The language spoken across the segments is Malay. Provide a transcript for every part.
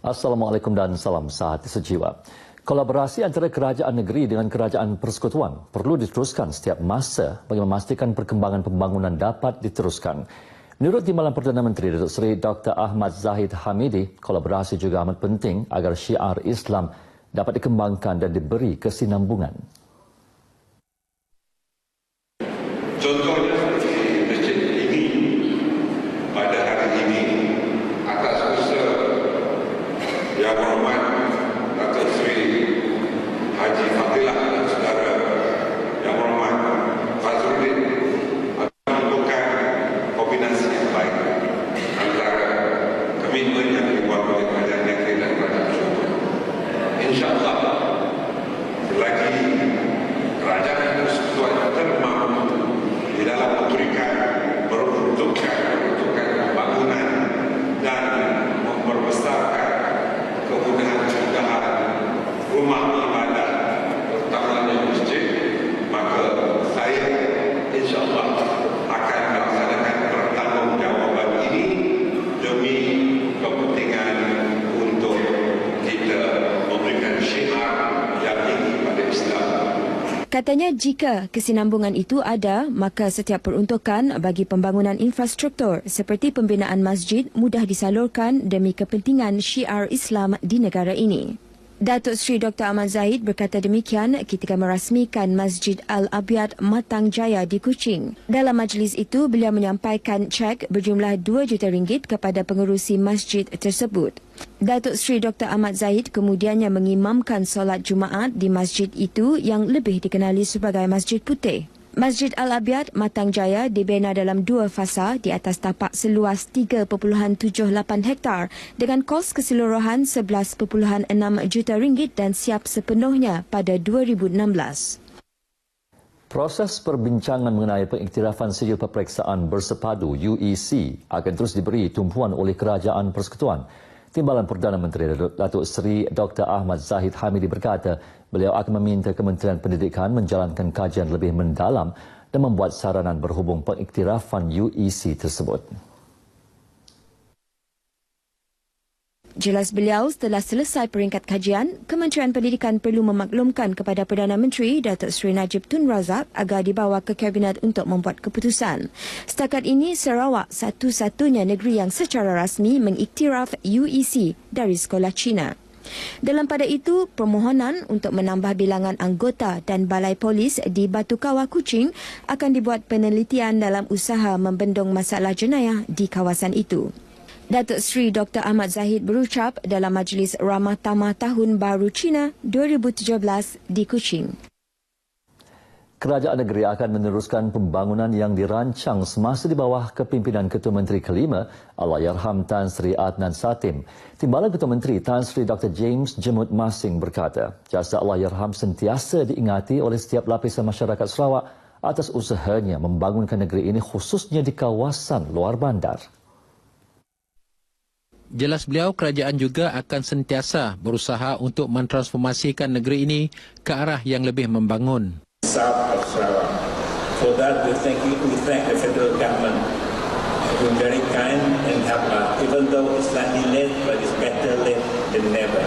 Assalamualaikum dan salam sehati sejiwa. Kolaborasi antara kerajaan negeri dengan kerajaan persekutuan perlu diteruskan setiap masa bagi memastikan perkembangan pembangunan dapat diteruskan. Menurut Timbalan Perdana Menteri Datuk Seri Dr. Ahmad Zahid Hamidi, kolaborasi juga amat penting agar syiar Islam dapat dikembangkan dan diberi kesinambungan. Contohnya seperti masjid ini pada hari ini atas usaha Yang Berhormat Datuk Seri Haji Fadilah dan saudara Yang Berhormat Fazruddin akan menemukan kombinasi yang baik antara komitmen yang dibuat oleh kerajaan negeri dan kerajaan persekutuan. InsyaAllah selagi kerajaan persekutuan termampu di dalam memperuntukkan pembangunan dan memperbesarkan kegunaan rumah ibadah, terutamanya masjid, maka saya insyaAllah akan melaksanakan pertanggungjawaban ini demi kepentingan untuk kita memberikan syiar yang tinggi pada Islam. Katanya jika kesinambungan itu ada, maka setiap peruntukan bagi pembangunan infrastruktur seperti pembinaan masjid mudah disalurkan demi kepentingan syiar Islam di negara ini. Datuk Seri Dr. Ahmad Zahid berkata demikian ketika merasmikan Masjid Al-Abyad Matang Jaya di Kuching. Dalam majlis itu, beliau menyampaikan cek berjumlah RM2 juta kepada pengerusi masjid tersebut. Datuk Seri Dr. Ahmad Zahid kemudiannya mengimamkan solat Jumaat di masjid itu yang lebih dikenali sebagai Masjid Putih. Masjid Al-Abyad Matang Jaya dibina dalam 2 fasa di atas tapak seluas 3.78 hektar dengan kos keseluruhan RM11.6 juta dan siap sepenuhnya pada 2016. Proses perbincangan mengenai pengiktirafan sijil peperiksaan bersepadu UEC akan terus diberi tumpuan oleh kerajaan persekutuan. Timbalan Perdana Menteri Datuk Seri Dr. Ahmad Zahid Hamidi berkata beliau akan meminta Kementerian Pendidikan menjalankan kajian lebih mendalam dan membuat saranan berhubung pengiktirafan UEC tersebut. Jelas beliau, setelah selesai peringkat kajian, Kementerian Pendidikan perlu memaklumkan kepada Perdana Menteri Datuk Seri Najib Tun Razak agar dibawa ke Kabinet untuk membuat keputusan. Setakat ini, Sarawak satu-satunya negeri yang secara rasmi mengiktiraf UEC dari sekolah Cina. Dalam pada itu, permohonan untuk menambah bilangan anggota dan balai polis di Batu Kawah Kuching akan dibuat penelitian dalam usaha membendung masalah jenayah di kawasan itu. Datuk Seri Dr. Ahmad Zahid berucap dalam Majlis Ramah Tamah Tahun Baru Cina 2017 di Kuching. Kerajaan negeri akan meneruskan pembangunan yang dirancang semasa di bawah kepimpinan Ketua Menteri kelima Allahyarham Tan Sri Adnan Satim. Timbalan Ketua Menteri Tan Sri Dr. James Jemut Masing berkata, jasa Allahyarham sentiasa diingati oleh setiap lapisan masyarakat Sarawak atas usahanya membangunkan negeri ini khususnya di kawasan luar bandar. Jelas beliau, kerajaan juga akan sentiasa berusaha untuk mentransformasikan negeri ini ke arah yang lebih membangun. South of Sarawak. For that, we thank the federal government for being very kind and help us. Even though it's slightly late, but it's better late than never.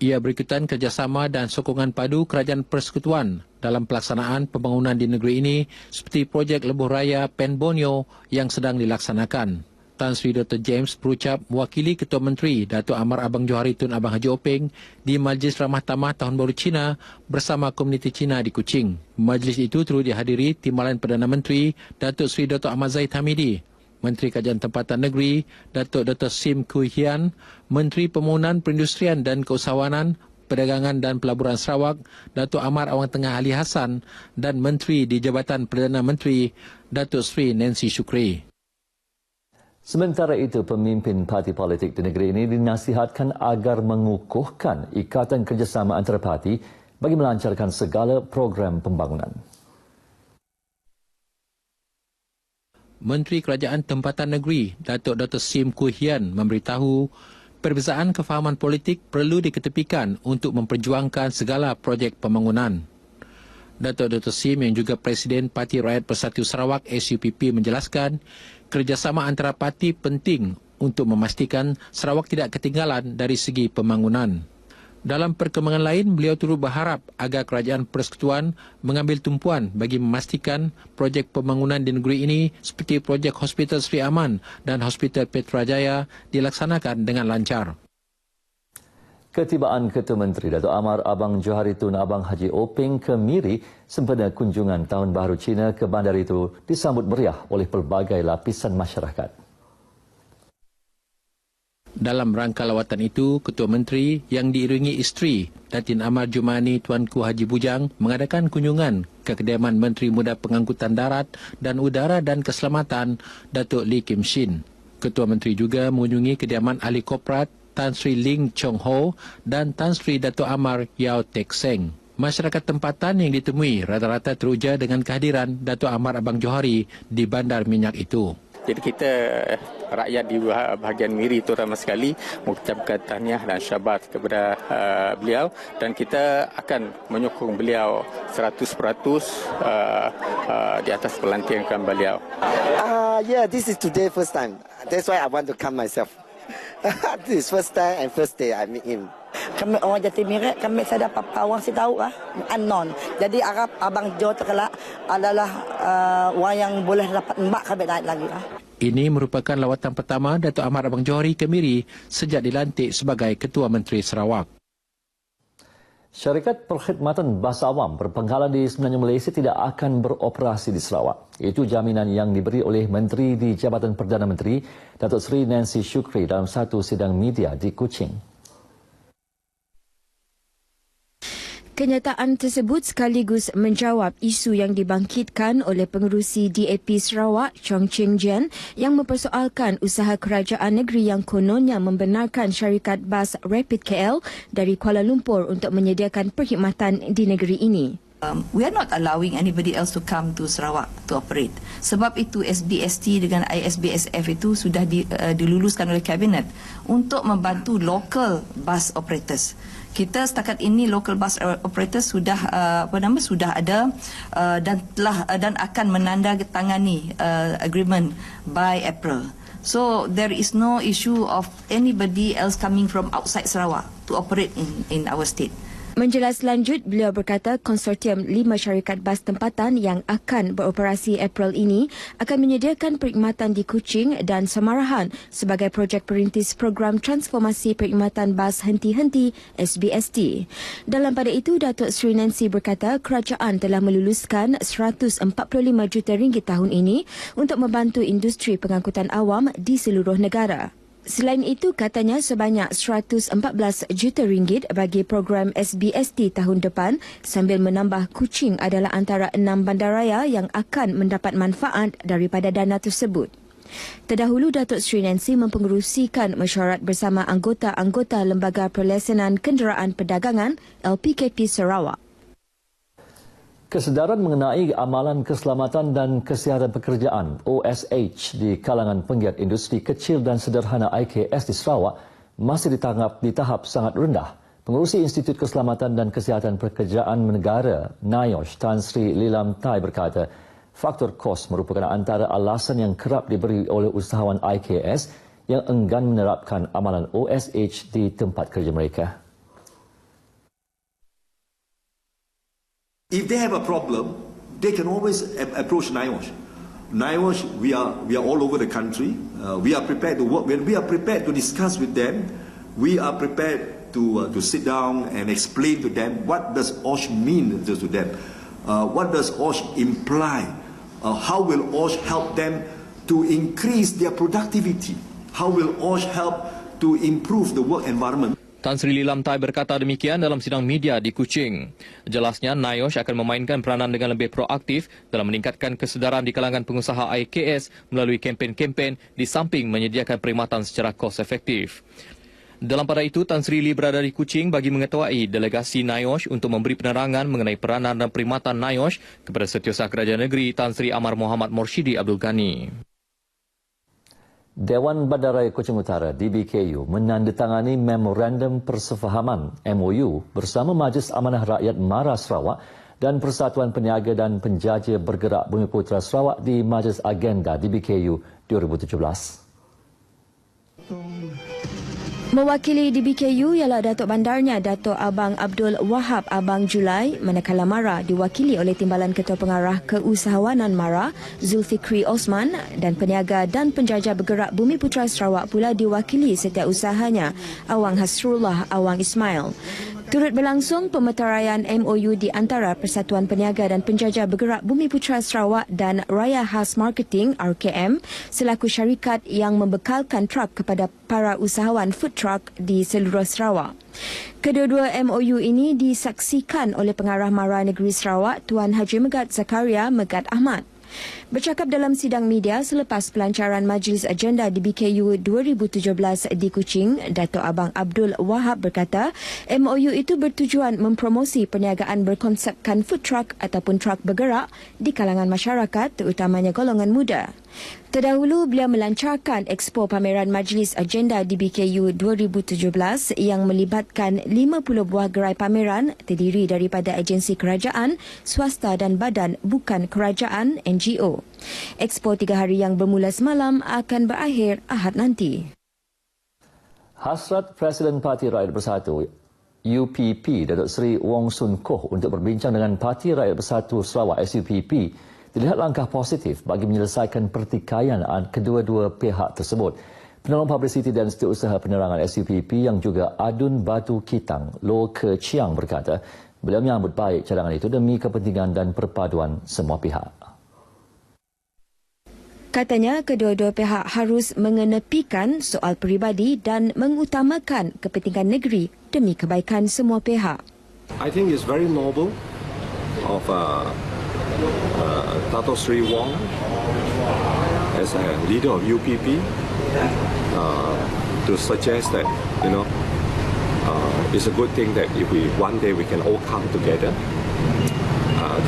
Ia berikutan kerjasama dan sokongan padu kerajaan persekutuan dalam pelaksanaan pembangunan di negeri ini seperti projek lebuh raya Pen Borneo yang sedang dilaksanakan. Tan Sri Dr. James berucap mewakili Ketua Menteri Datuk Amar Abang Johari Tun Abang Haji Openg di Majlis Ramah Tamah Tahun Baru Cina bersama komuniti Cina di Kuching. Majlis itu turut dihadiri Timbalan Perdana Menteri Datuk Sri Dr. Ahmad Zahid Hamidi, Menteri Kajian Tempatan Negeri Datuk Dr. Sim Kui Hian, Menteri Pembangunan Perindustrian dan Keusahawanan, Perdagangan dan Pelaburan Sarawak Datuk Amar Awang Tengah Ali Hassan dan Menteri di Jabatan Perdana Menteri Datuk Sri Nancy Shukri. Sementara itu, pemimpin parti politik di negeri ini dinasihatkan agar mengukuhkan ikatan kerjasama antara parti bagi melancarkan segala program pembangunan. Menteri Kerajaan Tempatan Negeri Datuk Dr. Sim Kui Hian memberitahu perbezaan kefahaman politik perlu diketepikan untuk memperjuangkan segala projek pembangunan. Datuk Dr. Sim yang juga Presiden Parti Rakyat Bersatu Sarawak SUPP menjelaskan kerjasama antara parti penting untuk memastikan Sarawak tidak ketinggalan dari segi pembangunan. Dalam perkembangan lain, beliau turut berharap agar Kerajaan Persekutuan mengambil tumpuan bagi memastikan projek pembangunan di negeri ini seperti projek Hospital Sri Aman dan Hospital Petrajaya dilaksanakan dengan lancar. Ketibaan Ketua Menteri Datuk Amar Abang Johari Tun Abang Haji Openg ke Miri sempena kunjungan Tahun Baharu Cina ke bandar itu disambut meriah oleh pelbagai lapisan masyarakat. Dalam rangka lawatan itu, Ketua Menteri yang diiringi isteri Datin Amar Jumani Tuanku Haji Bujang mengadakan kunjungan ke kediaman Menteri Muda Pengangkutan Darat dan Udara dan Keselamatan Datuk Lee Kim Shin. Ketua Menteri juga mengunjungi kediaman Ahli Korporat Tan Sri Ling Chong Ho dan Tan Sri Datuk Amar Yao Tek Seng. Masyarakat tempatan yang ditemui rata-rata teruja dengan kehadiran Datuk Amar Abang Johari di bandar minyak itu. Jadi kita rakyat di bahagian Miri terutama sekali mengucapkan tahniah dan syabat kepada beliau dan kita akan menyokong beliau 100% di atas pelantikan beliau. Yeah, this is today first time. That's why I want to come myself. This first time and first day I meet him. Kami orang Jatimirek, kami saya dapat awang si tahu unknown. Jadi Arab Abang Jo terkelak adalah orang yang boleh dapat mbak kami naik lagi Ini merupakan lawatan pertama Datuk Amar Abang Johari ke Miri sejak dilantik sebagai Ketua Menteri Sarawak. Syarikat Perkhidmatan Bas Awam berpangkalan di Semenanjung Malaysia tidak akan beroperasi di Sarawak. Itu jaminan yang diberi oleh Menteri di Jabatan Perdana Menteri, Datuk Seri Nancy Shukri dalam satu sidang media di Kuching. Kenyataan tersebut sekaligus menjawab isu yang dibangkitkan oleh pengerusi DAP Sarawak, Chong Ching Jian, yang mempersoalkan usaha kerajaan negeri yang kononnya membenarkan syarikat bas Rapid KL dari Kuala Lumpur untuk menyediakan perkhidmatan di negeri ini. We are not allowing anybody else to come to Sarawak to operate. Sebab itu SBST dengan ISBSF itu sudah diluluskan oleh Kabinet untuk membantu local bus operators. Kita setakat ini local bus operators sudah sudah ada dan akan menandatangani agreement by April. So there is no issue of anybody else coming from outside Sarawak to operate in our state. Menjelas lanjut, beliau berkata konsortium 5 syarikat bas tempatan yang akan beroperasi April ini akan menyediakan perkhidmatan di Kuching dan Samarahan sebagai projek perintis program transformasi perkhidmatan bas henti-henti SBST. Dalam pada itu, Datuk Seri Nancy berkata kerajaan telah meluluskan RM145 juta tahun ini untuk membantu industri pengangkutan awam di seluruh negara. Selain itu, katanya sebanyak RM114 juta bagi program SBST tahun depan sambil menambah Kuching adalah antara 6 bandaraya yang akan mendapat manfaat daripada dana tersebut. Terdahulu, Datuk Seri Nancy mempengerusikan mesyuarat bersama anggota-anggota Lembaga Perlesenan Kenderaan Perdagangan LPKP Sarawak. Kesedaran mengenai amalan keselamatan dan kesihatan pekerjaan OSH di kalangan penggiat industri kecil dan sederhana IKS di Sarawak masih di tahap sangat rendah. Pengurusi Institut Keselamatan dan Kesihatan Pekerjaan Negara NIOSH Tan Sri Lilam Tai berkata, faktor kos merupakan antara alasan yang kerap diberi oleh usahawan IKS yang enggan menerapkan amalan OSH di tempat kerja mereka. If they have a problem, they can always approach NIOSH. NIOSH, we are all over the country. We are prepared to work. When we are prepared to discuss with them, we are prepared to sit down and explain to them what does OSH mean to them. What does OSH imply? How will OSH help them to increase their productivity? How will OSH help to improve the work environment? Tan Sri Lilam Tai berkata demikian dalam sidang media di Kuching. Jelasnya, NIOSH akan memainkan peranan dengan lebih proaktif dalam meningkatkan kesedaran di kalangan pengusaha IKS melalui kempen-kempen di samping menyediakan perkhidmatan secara kos efektif. Dalam pada itu, Tan Sri Li berada di Kuching bagi mengetuai delegasi NIOSH untuk memberi penerangan mengenai peranan dan perkhidmatan NIOSH kepada Setiausaha Kerajaan Negeri Tan Sri Amar Muhammad Morshidi Abdul Ghani. Dewan Bandaraya Kuching Utara DBKU menandatangani Memorandum Persefahaman MOU bersama Majlis Amanah Rakyat MARA Sarawak dan Persatuan Peniaga dan Penjaja Bergerak Bumi Putera Sarawak di Majlis Agenda DBKU 2017. Mewakili DBKU ialah Datuk Bandarnya Datuk Abang Abdul Wahab Abang Julai, manakala MARA diwakili oleh Timbalan Ketua Pengarah Keusahawanan MARA Zulfikri Osman dan Peniaga dan Penjajah Bergerak Bumi Putra Sarawak pula diwakili setiausahanya Awang Hasrullah Awang Ismail. Turut berlangsung pemeteraian MOU di antara Persatuan Peniaga dan Penjajah Bergerak Bumi Putra Sarawak dan Raya Khas Marketing RKM selaku syarikat yang membekalkan truk kepada para usahawan food truck di seluruh Sarawak. Kedua-dua MOU ini disaksikan oleh Pengarah MARA Negeri Sarawak Tuan Haji Megat Zakaria Megat Ahmad. Bercakap dalam sidang media selepas pelancaran Majlis Agenda DBKU 2017 di Kuching, Datuk Abang Abdul Wahab berkata, MOU itu bertujuan mempromosi perniagaan berkonsepkan food truck ataupun truk bergerak di kalangan masyarakat, terutamanya golongan muda. Terdahulu, beliau melancarkan Expo Pameran Majlis Agenda DBKU 2017 yang melibatkan 50 buah gerai pameran terdiri daripada agensi kerajaan, swasta dan badan bukan kerajaan NGO. Expo 3 hari yang bermula semalam akan berakhir Ahad nanti. Hasrat Presiden Parti Rakyat Bersatu UPP Datuk Seri Wong Sun Koh untuk berbincang dengan Parti Rakyat Bersatu Sarawak SUPP dilihat langkah positif bagi menyelesaikan pertikaian kedua-dua pihak tersebut. Penolong Publiciti dan Setiausaha Penerangan SUPP yang juga Adun Batu Kitang, Loh Ke Chiang berkata, beliau menyambut baik cadangan itu demi kepentingan dan perpaduan semua pihak. Katanya, kedua-dua pihak harus mengenepikan soal peribadi dan mengutamakan kepentingan negeri demi kebaikan semua pihak. I think it's very noble of Dato' Sri Wong as a leader of UPP to suggest that, it's a good thing that if one day we can all come together.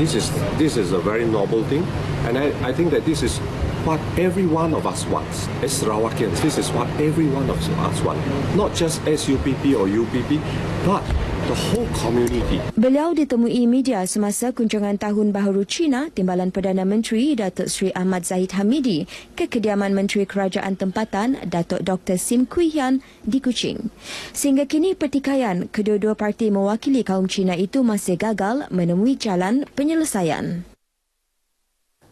This is a very noble thing, and I think that this is what every one of us wants. As Sarawakians, this is what every one of us wants. Not just SUPP or UPP, but the whole community. Beliau ditemui media semasa kunjungan Tahun Baharu Cina Timbalan Perdana Menteri Datuk Seri Ahmad Zahid Hamidi ke kediaman Menteri Kerajaan Tempatan Datuk Dr. Sim Kui Hian di Kuching. Sehingga kini pertikaian kedua-dua parti mewakili kaum Cina itu masih gagal menemui jalan penyelesaian.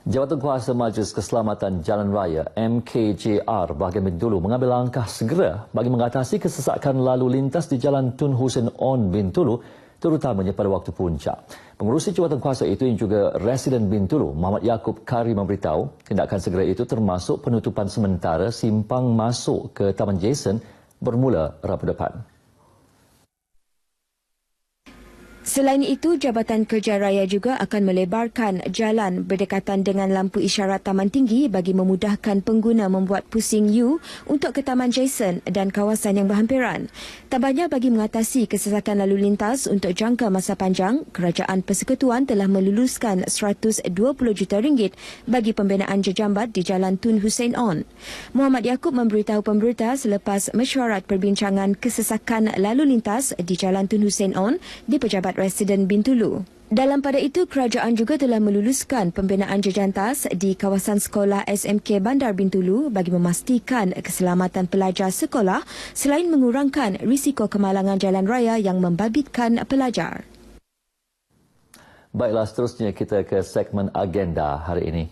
Jawatankuasa Majlis Keselamatan Jalan Raya MKJR bahagian Bintulu mengambil langkah segera bagi mengatasi kesesakan lalu lintas di Jalan Tun Hussein On Bintulu, terutamanya pada waktu puncak. Pengurusi jawatankuasa itu yang juga residen Bintulu, Muhammad Yaakob Kari memberitahu tindakan segera itu termasuk penutupan sementara simpang masuk ke Taman Jason bermula Rabu depan. Selain itu, Jabatan Kerja Raya juga akan melebarkan jalan berdekatan dengan lampu isyarat Taman Tinggi bagi memudahkan pengguna membuat pusing U untuk ke Taman Jason dan kawasan yang berhampiran. Tambahnya, bagi mengatasi kesesakan lalu lintas untuk jangka masa panjang, Kerajaan Persekutuan telah meluluskan RM120 juta bagi pembinaan jejambat di Jalan Tun Hussein On. Muhammad Yaakob memberitahu pemberita selepas mesyuarat perbincangan kesesakan lalu lintas di Jalan Tun Hussein On di Pejabat Residen Bintulu. Dalam pada itu, kerajaan juga telah meluluskan pembinaan jejantas di kawasan sekolah SMK Bandar Bintulu bagi memastikan keselamatan pelajar sekolah selain mengurangkan risiko kemalangan jalan raya yang membabitkan pelajar. Baiklah, seterusnya kita ke segmen agenda hari ini.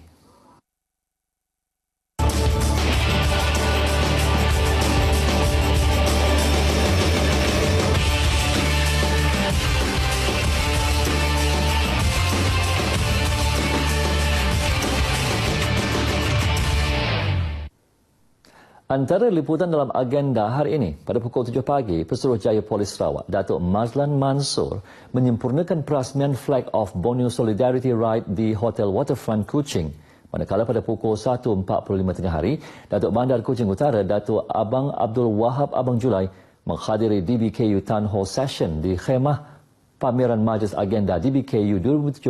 Antara liputan dalam agenda hari ini, pada pukul 7 pagi, Pesuruhjaya Polis Sarawak, Datuk Mazlan Mansor, menyempurnakan perasmian Flag of Borneo Solidarity Ride di Hotel Waterfront Kuching. Manakala pada pukul 1.45 tengah hari, Datuk Bandar Kuching Utara, Datuk Abang Abdul Wahab Abang Julai, menghadiri DBKU Town Hall Session di Khemah Pameran Majlis Agenda DBKU 2017,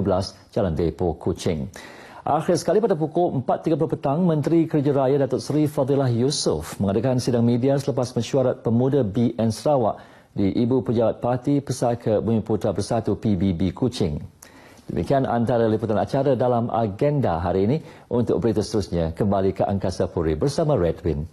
Jalan Depo, Kuching. Akhir sekali pada pukul 4.30 petang, Menteri Kerja Raya Datuk Seri Fadilah Yusof mengadakan sidang media selepas mesyuarat Pemuda BN Sarawak di Ibu Pejabat Parti Pesaka Bumi Putra Bersatu PBB Kuching. Demikian antara liputan acara dalam agenda hari ini. Untuk berita seterusnya, kembali ke Angkasa Puri bersama Redwin.